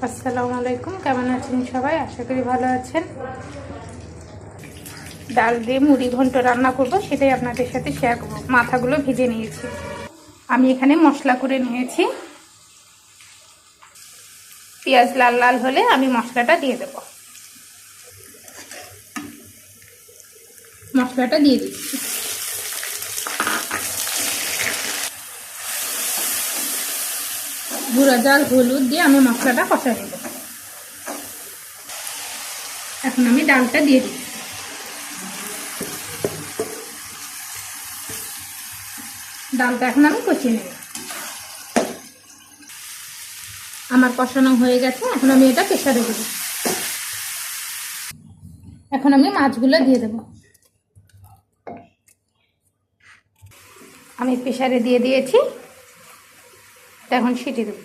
আসসালামু আলাইকুম, কেমন আছেন সবাই? আশা করি ভালো আছেন। ডাল দিয়ে মুড়ি ঘন্ট রান্না করব, সেটাই আপনাদের সাথে শেয়ার করব। মাথাগুলো ভেজে নিয়েছি। আমি এখানে মশলা করে নিয়েছি। পেঁয়াজ লাল লাল হলে আমি মশলাটা দিয়ে দেব। মশলাটা দিয়ে দিচ্ছি। গুঁড়া জাল হলুদ দিয়ে আমি মশলাটা কষা নেব। এখন আমি ডালটা দিয়ে দিই। ডালটা এখন আমি কষিয়ে নেব। আমার কষানো হয়ে গেছে, এখন আমি এটা প্রেসারে দেব। এখন আমি মাছগুলো দিয়ে দেব। আমি প্রেসারে দিয়ে দিয়েছি, এখন সিটি দেব।